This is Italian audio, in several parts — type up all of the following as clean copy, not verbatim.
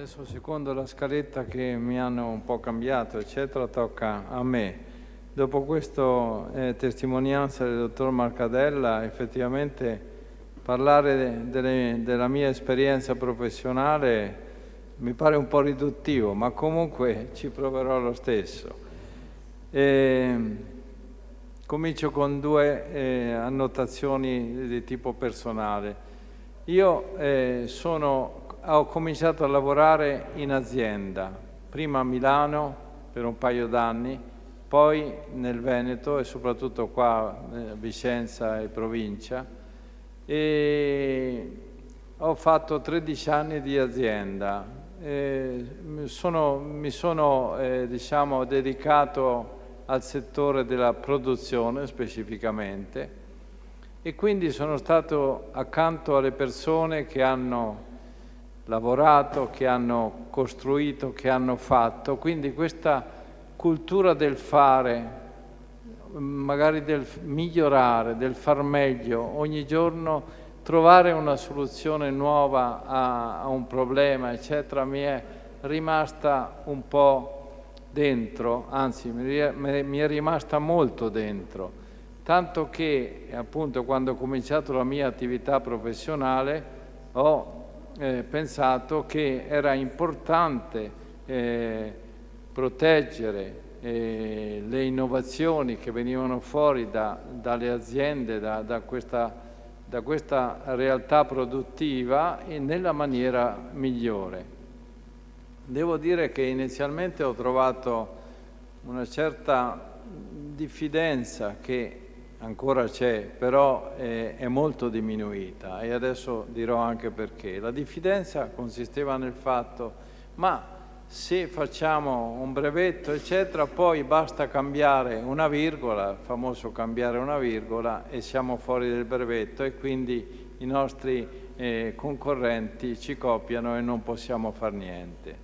Adesso, secondo la scaletta che mi hanno un po' cambiato, eccetera, tocca a me. Dopo questa testimonianza del dottor Marcadella, effettivamente parlare della mia esperienza professionale mi pare un po' riduttivo, ma comunque ci proverò lo stesso. Comincio con due annotazioni di tipo personale. Io ho cominciato a lavorare in azienda, prima a Milano per un paio d'anni, poi nel Veneto e soprattutto qua a Vicenza e provincia, e ho fatto 13 anni di azienda. Mi sono diciamo, dedicato al settore della produzione specificamente, e quindi sono stato accanto alle persone che hanno lavorato, che hanno costruito, che hanno fatto. Quindi questa cultura del fare, magari del migliorare, del far meglio, ogni giorno trovare una soluzione nuova a un problema, eccetera, mi è rimasta un po' dentro, anzi mi è rimasta molto dentro. Tanto che, appunto, quando ho cominciato la mia attività professionale ho pensato che era importante proteggere le innovazioni che venivano fuori dalle aziende, da questa realtà produttiva, e nella maniera migliore. Devo dire che inizialmente ho trovato una certa diffidenza che ancora c'è, però è molto diminuita, e adesso dirò anche perché. La diffidenza consisteva nel fatto: ma se facciamo un brevetto, eccetera, poi basta cambiare una virgola, il famoso cambiare una virgola, e siamo fuori del brevetto, e quindi i nostri concorrenti ci copiano e non possiamo far niente.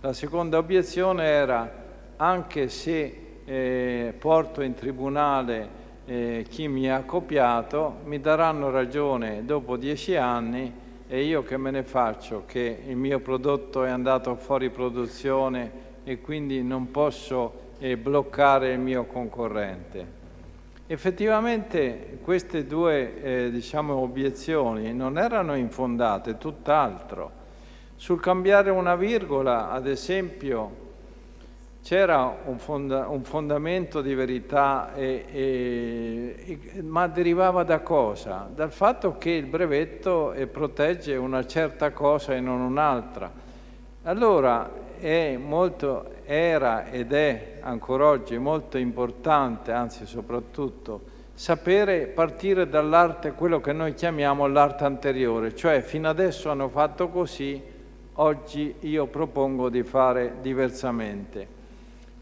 La seconda obiezione era: anche se porto in tribunale chi mi ha copiato, mi daranno ragione dopo 10 anni, e io che me ne faccio che il mio prodotto è andato fuori produzione e quindi non posso bloccare il mio concorrente. Effettivamente queste due diciamo, obiezioni non erano infondate, tutt'altro. Sul cambiare una virgola, ad esempio, c'era un fondamento di verità, ma derivava da cosa? Dal fatto che il brevetto protegge una certa cosa e non un'altra. Allora era ed è ancora oggi molto importante, anzi soprattutto, sapere partire dall'arte, quello che noi chiamiamo l'arte anteriore, cioè fino adesso hanno fatto così, oggi io propongo di fare diversamente.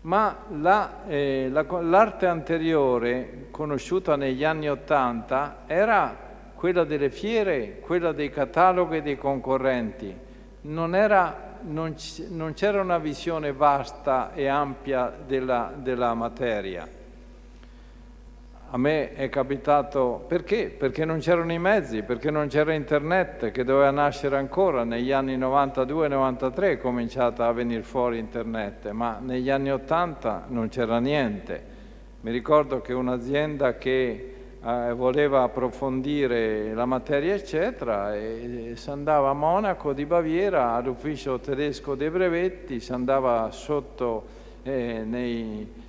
Ma l'arte anteriore, conosciuta negli anni '80, era quella delle fiere, quella dei cataloghi e dei concorrenti. Non c'era una visione vasta e ampia della materia. A me è capitato, perché? Perché non c'erano i mezzi, perché non c'era internet, che doveva nascere ancora negli anni 92-93, è cominciata a venire fuori internet, ma negli anni 80 non c'era niente. Mi ricordo che un'azienda che voleva approfondire la materia, eccetera, e si andava a Monaco di Baviera, all'ufficio tedesco dei brevetti, si andava sotto nei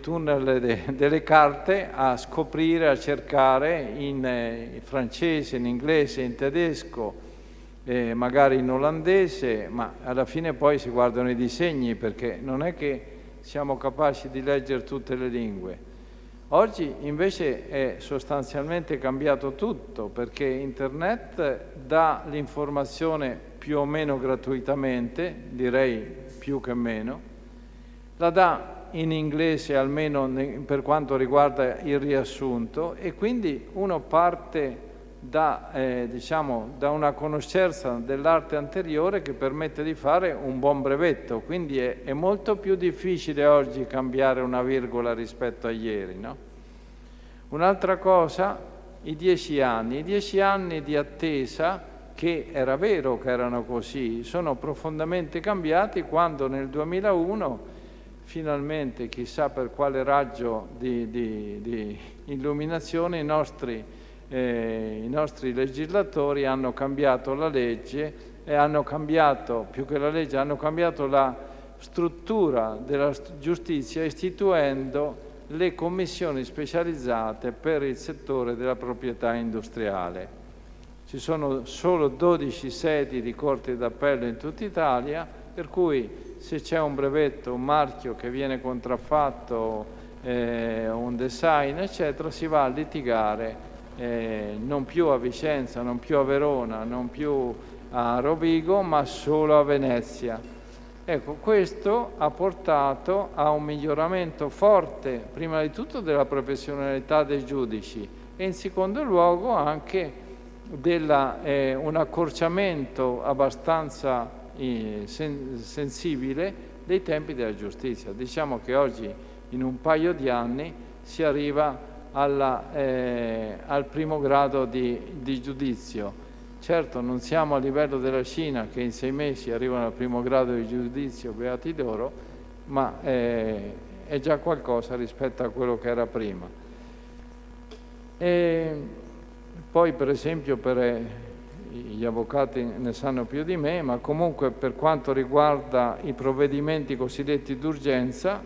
tunnel delle carte a scoprire, a cercare in francese, in inglese, in tedesco, magari in olandese, ma alla fine poi si guardano i disegni, perché non è che siamo capaci di leggere tutte le lingue. Oggi invece è sostanzialmente cambiato tutto, perché internet dà l'informazione più o meno gratuitamente, direi più che meno, la dà in inglese almeno per quanto riguarda il riassunto, e quindi uno parte da una conoscenza dell'arte anteriore che permette di fare un buon brevetto. Quindi è molto più difficile oggi cambiare una virgola rispetto a ieri, no? Un'altra cosa, i 10 anni. I 10 anni di attesa che era vero che erano così, sono profondamente cambiati quando nel 2001 finalmente, chissà per quale raggio di illuminazione, i nostri legislatori hanno cambiato la legge e hanno cambiato, più che la legge, hanno cambiato la struttura della giustizia istituendo le commissioni specializzate per il settore della proprietà industriale. Ci sono solo 12 sedi di corti d'appello in tutta Italia, per cui se c'è un brevetto, un marchio che viene contraffatto, un design, eccetera, si va a litigare non più a Vicenza, non più a Verona, non più a Rovigo, ma solo a Venezia. Ecco, questo ha portato a un miglioramento forte, prima di tutto della professionalità dei giudici e in secondo luogo anche un accorciamento abbastanza sensibile dei tempi della giustizia. Diciamo che oggi in un paio di anni si arriva al primo grado di giudizio. Certo non siamo a livello della Cina che in 6 mesi arrivano al primo grado di giudizio, beati loro, ma è già qualcosa rispetto a quello che era prima. Poi per esempio gli avvocati ne sanno più di me, ma comunque per quanto riguarda i provvedimenti cosiddetti d'urgenza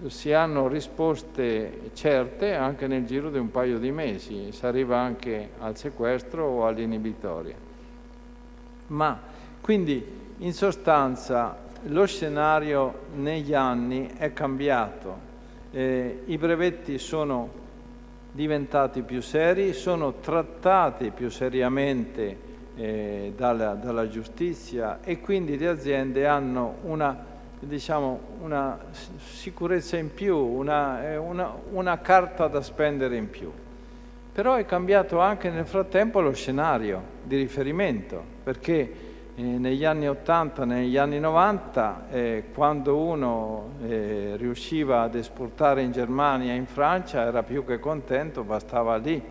si hanno risposte certe anche nel giro di un paio di mesi, si arriva anche al sequestro o all'inibitoria. Ma quindi in sostanza lo scenario negli anni è cambiato, i brevetti sono diventati più seri, sono trattati più seriamente dalla giustizia e quindi le aziende hanno una sicurezza in più, una carta da spendere in più. Però è cambiato anche nel frattempo lo scenario di riferimento, perché negli anni 80, negli anni 90, quando uno riusciva ad esportare in Germania e in Francia era più che contento, bastava lì.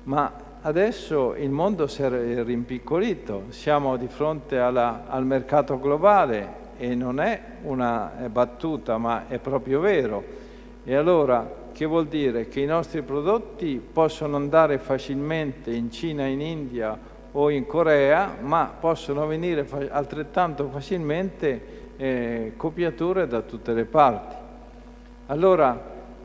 Ma adesso il mondo si è rimpiccolito, siamo di fronte al mercato globale e non è una battuta, ma è proprio vero. E allora che vuol dire? Che i nostri prodotti possono andare facilmente in Cina, in India o in Corea, ma possono venire altrettanto facilmente copiature da tutte le parti. Allora,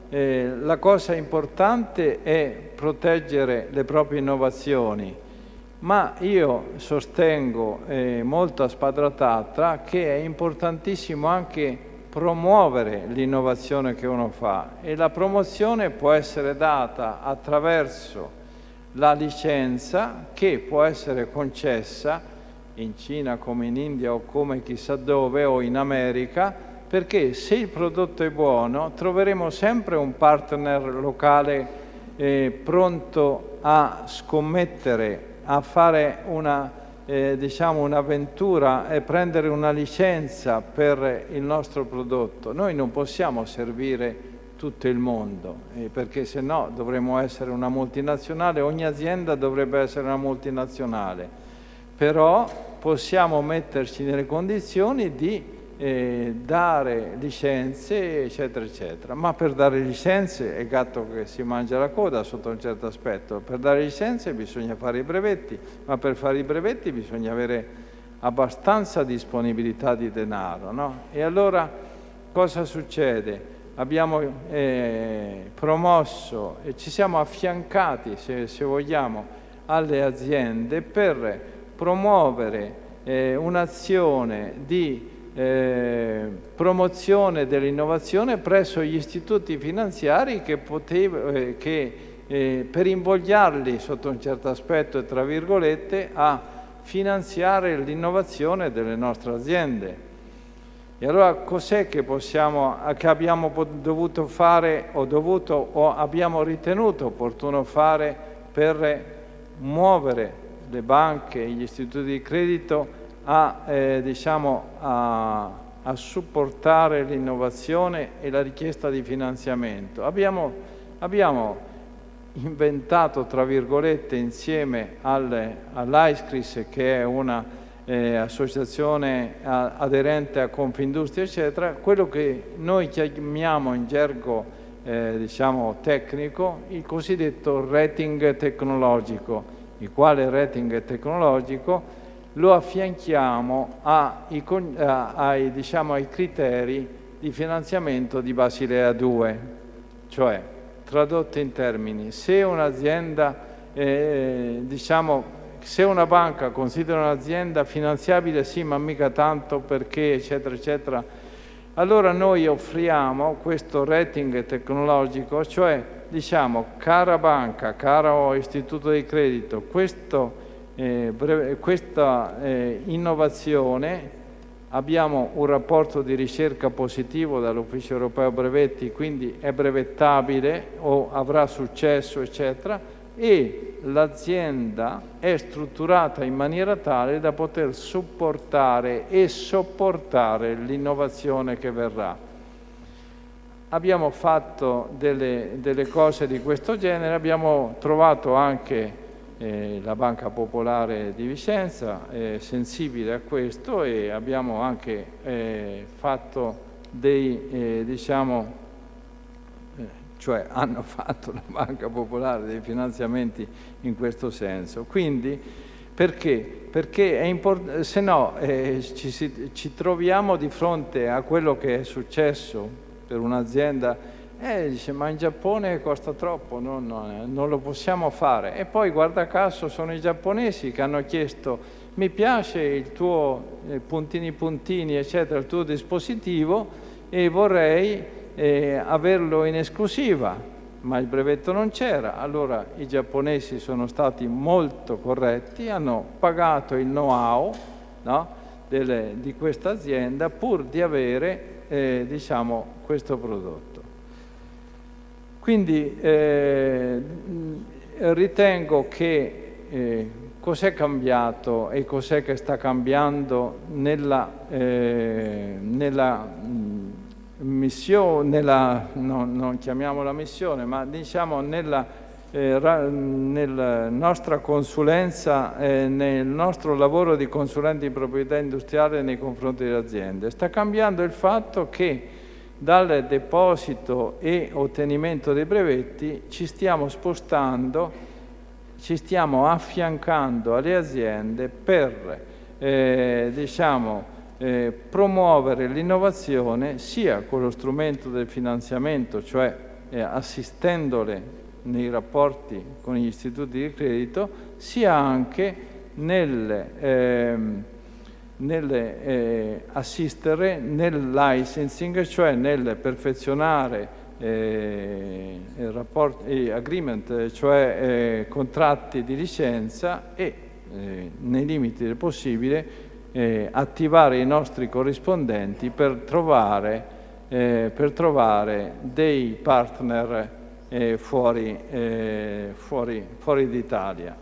la cosa importante è proteggere le proprie innovazioni, ma io sostengo molto a spada tratta che è importantissimo anche promuovere l'innovazione che uno fa e la promozione può essere data attraverso la licenza che può essere concessa in Cina come in India o come chissà dove o in America, perché se il prodotto è buono troveremo sempre un partner locale pronto a scommettere, a fare un'avventura e prendere una licenza per il nostro prodotto. Noi non possiamo servire tutto il mondo, perché se no dovremmo essere una multinazionale, ogni azienda dovrebbe essere una multinazionale, però possiamo metterci nelle condizioni di dare licenze, eccetera, eccetera. Ma per dare licenze è gatto che si mangia la coda sotto un certo aspetto. Per dare licenze bisogna fare i brevetti, ma per fare i brevetti bisogna avere abbastanza disponibilità di denaro, no? E allora cosa succede? Abbiamo promosso e ci siamo affiancati, se vogliamo, alle aziende per promuovere un'azione di promozione dell'innovazione presso gli istituti finanziari che per invogliarli sotto un certo aspetto e tra virgolette a finanziare l'innovazione delle nostre aziende. E allora cos'è che abbiamo dovuto fare o abbiamo ritenuto opportuno fare per muovere le banche e gli istituti di credito a supportare l'innovazione e la richiesta di finanziamento? Abbiamo inventato, tra virgolette, insieme all'AISCRIS, che è una associazione aderente a Confindustria, eccetera, quello che noi chiamiamo in gergo diciamo tecnico il cosiddetto rating tecnologico, il quale rating tecnologico lo affianchiamo ai criteri di finanziamento di Basilea 2, cioè, tradotto in termini, se un'azienda, se una banca considera un'azienda finanziabile, sì, ma mica tanto perché, eccetera, eccetera, allora noi offriamo questo rating tecnologico, cioè diciamo, cara banca, caro istituto di credito, questa innovazione, abbiamo un rapporto di ricerca positivo dall'Ufficio Europeo Brevetti, quindi è brevettabile o avrà successo, eccetera, e l'azienda è strutturata in maniera tale da poter supportare e sopportare l'innovazione che verrà. Abbiamo fatto delle cose di questo genere, abbiamo trovato anche la Banca Popolare di Vicenza sensibile a questo, e abbiamo anche fatto cioè hanno fatto la Banca Popolare dei finanziamenti in questo senso. Quindi perché? Perché è importante, se no ci troviamo di fronte a quello che è successo per un'azienda, dice ma in Giappone costa troppo, non lo possiamo fare. E poi guarda caso sono i giapponesi che hanno chiesto mi piace il tuo puntini puntini eccetera, il tuo dispositivo e vorrei averlo in esclusiva, ma il brevetto non c'era. Allora i giapponesi sono stati molto corretti, hanno pagato il know-how, no, di questa azienda pur di avere questo prodotto. Quindi ritengo che cos'è cambiato e cos'è che sta cambiando nella missione, non chiamiamola missione, ma diciamo nella nostra consulenza, nel nostro lavoro di consulenti di proprietà industriale nei confronti delle aziende. Sta cambiando il fatto che dal deposito e ottenimento dei brevetti ci stiamo spostando, ci stiamo affiancando alle aziende per promuovere l'innovazione sia con lo strumento del finanziamento, cioè assistendole nei rapporti con gli istituti di credito, sia anche assistere nel licensing, cioè nel perfezionare agreement, cioè contratti di licenza e nei limiti del possibile attivare i nostri corrispondenti per trovare dei partner fuori d'Italia.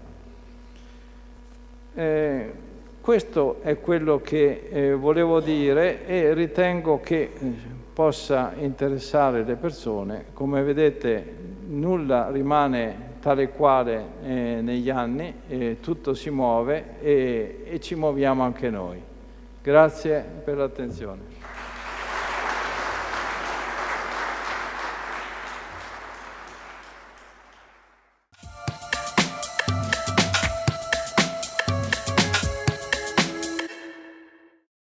Questo è quello che volevo dire e ritengo che possa interessare le persone. Come vedete nulla rimane tale quale negli anni, tutto si muove e ci muoviamo anche noi. Grazie per l'attenzione.